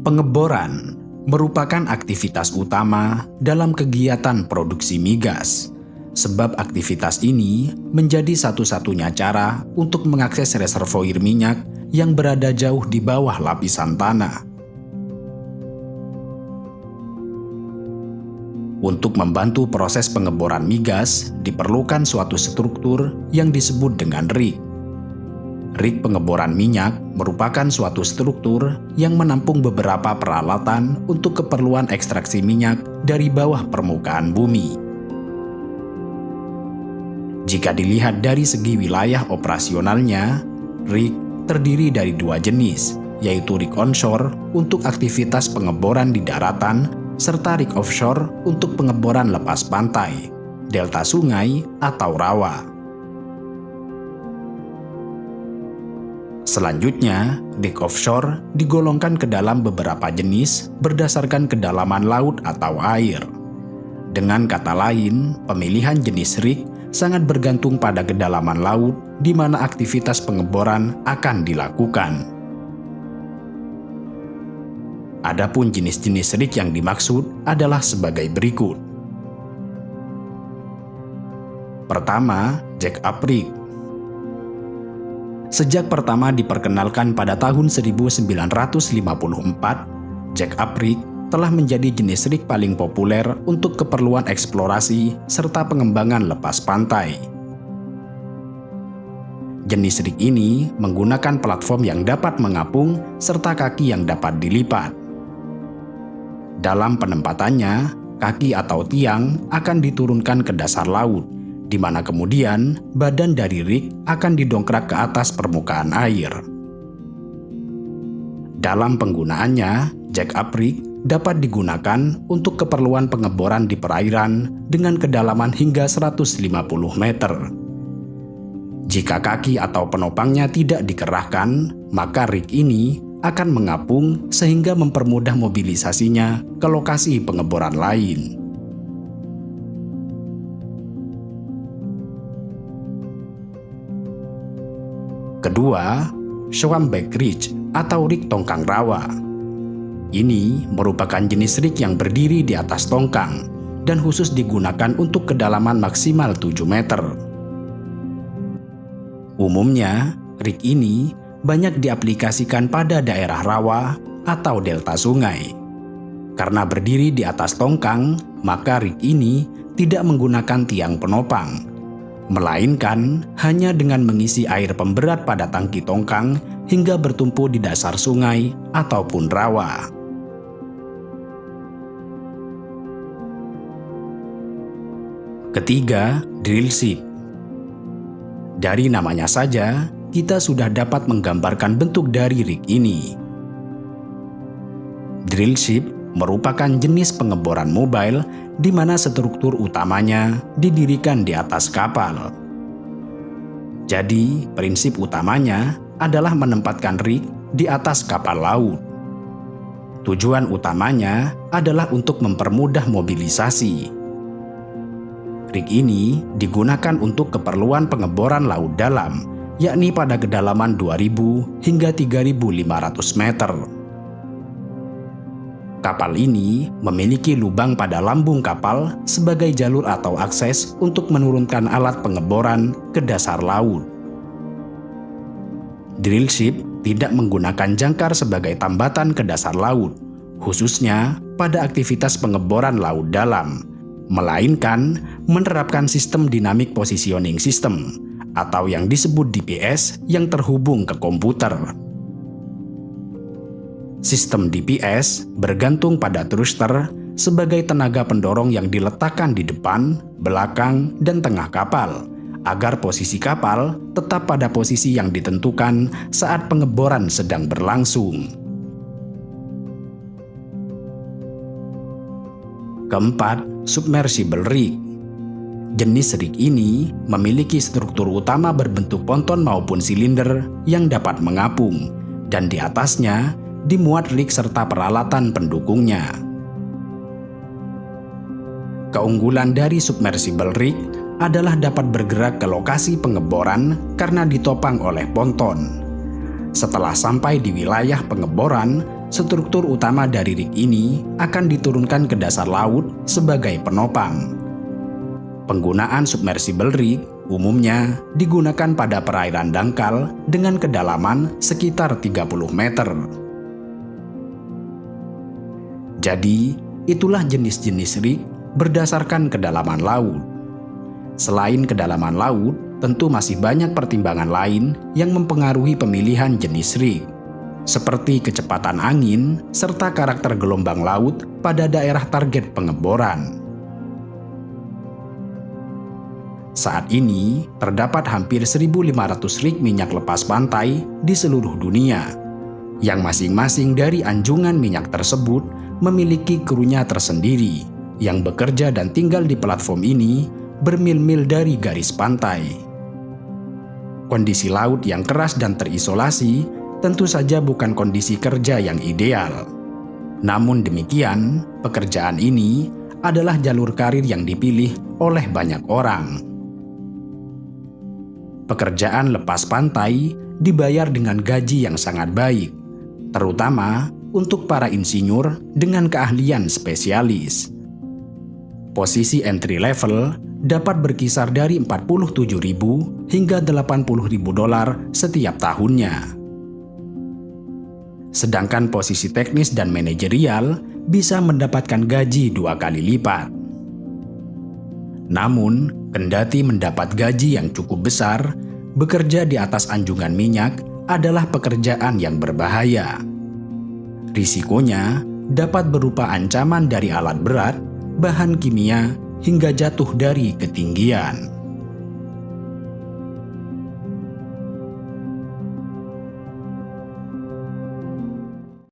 Pengeboran merupakan aktivitas utama dalam kegiatan produksi migas, sebab aktivitas ini menjadi satu-satunya cara untuk mengakses reservoir minyak yang berada jauh di bawah lapisan tanah. Untuk membantu proses pengeboran migas, diperlukan suatu struktur yang disebut dengan rig. Rig pengeboran minyak merupakan suatu struktur yang menampung beberapa peralatan untuk keperluan ekstraksi minyak dari bawah permukaan bumi. Jika dilihat dari segi wilayah operasionalnya, rig terdiri dari dua jenis, yaitu rig onshore untuk aktivitas pengeboran di daratan, serta rig offshore untuk pengeboran lepas pantai, delta sungai, atau rawa. Selanjutnya, rig offshore digolongkan ke dalam beberapa jenis berdasarkan kedalaman laut atau air. Dengan kata lain, pemilihan jenis rig sangat bergantung pada kedalaman laut di mana aktivitas pengeboran akan dilakukan. Adapun jenis-jenis rig yang dimaksud adalah sebagai berikut. Pertama, jack-up rig. Sejak pertama diperkenalkan pada tahun 1954, jack-up rig telah menjadi jenis rig paling populer untuk keperluan eksplorasi serta pengembangan lepas pantai. Jenis rig ini menggunakan platform yang dapat mengapung serta kaki yang dapat dilipat. Dalam penempatannya, kaki atau tiang akan diturunkan ke dasar laut, di mana kemudian badan dari rig akan didongkrak ke atas permukaan air. Dalam penggunaannya, jack-up rig dapat digunakan untuk keperluan pengeboran di perairan dengan kedalaman hingga 150 meter. Jika kaki atau penopangnya tidak dikerahkan, maka rig ini akan mengapung sehingga mempermudah mobilisasinya ke lokasi pengeboran lain. Kedua, Swanback Rig atau rig tongkang rawa. Ini merupakan jenis rig yang berdiri di atas tongkang dan khusus digunakan untuk kedalaman maksimal 7 meter. Umumnya, rig ini banyak diaplikasikan pada daerah rawa atau delta sungai. Karena berdiri di atas tongkang, maka rig ini tidak menggunakan tiang penopang, melainkan hanya dengan mengisi air pemberat pada tangki tongkang hingga bertumpu di dasar sungai ataupun rawa. Ketiga, drill ship. Dari namanya saja, kita sudah dapat menggambarkan bentuk dari rig ini. Drill ship merupakan jenis pengeboran mobile di mana struktur utamanya didirikan di atas kapal. Jadi, prinsip utamanya adalah menempatkan rig di atas kapal laut. Tujuan utamanya adalah untuk mempermudah mobilisasi. Rig ini digunakan untuk keperluan pengeboran laut dalam, yakni pada kedalaman 2.000 hingga 3.500 meter. Kapal ini memiliki lubang pada lambung kapal sebagai jalur atau akses untuk menurunkan alat pengeboran ke dasar laut. Drill ship tidak menggunakan jangkar sebagai tambatan ke dasar laut, khususnya pada aktivitas pengeboran laut dalam, melainkan menerapkan sistem dynamic positioning system atau yang disebut DPS yang terhubung ke komputer. Sistem DPS bergantung pada thruster sebagai tenaga pendorong yang diletakkan di depan, belakang, dan tengah kapal, agar posisi kapal tetap pada posisi yang ditentukan saat pengeboran sedang berlangsung. Keempat, submersible rig. Jenis rig ini memiliki struktur utama berbentuk ponton maupun silinder yang dapat mengapung, dan di atasnya dimuat rig serta peralatan pendukungnya. Keunggulan dari submersible rig adalah dapat bergerak ke lokasi pengeboran karena ditopang oleh ponton. Setelah sampai di wilayah pengeboran, struktur utama dari rig ini akan diturunkan ke dasar laut sebagai penopang. Penggunaan submersible rig umumnya digunakan pada perairan dangkal dengan kedalaman sekitar 30 meter. Jadi, itulah jenis-jenis rig berdasarkan kedalaman laut. Selain kedalaman laut, tentu masih banyak pertimbangan lain yang mempengaruhi pemilihan jenis rig, seperti kecepatan angin serta karakter gelombang laut pada daerah target pengeboran. Saat ini, terdapat hampir 1.500 rig minyak lepas pantai di seluruh dunia, yang masing-masing dari anjungan minyak tersebut memiliki krunya tersendiri, yang bekerja dan tinggal di platform ini bermil-mil dari garis pantai. Kondisi laut yang keras dan terisolasi tentu saja bukan kondisi kerja yang ideal. Namun demikian, pekerjaan ini adalah jalur karir yang dipilih oleh banyak orang. Pekerjaan lepas pantai dibayar dengan gaji yang sangat baik, terutama untuk para insinyur dengan keahlian spesialis. Posisi entry level dapat berkisar dari 47.000 hingga 80.000 dolar setiap tahunnya. Sedangkan posisi teknis dan manajerial bisa mendapatkan gaji 2 kali lipat. Namun, kendati mendapat gaji yang cukup besar, bekerja di atas anjungan minyak adalah pekerjaan yang berbahaya. Risikonya dapat berupa ancaman dari alat berat, bahan kimia, hingga jatuh dari ketinggian.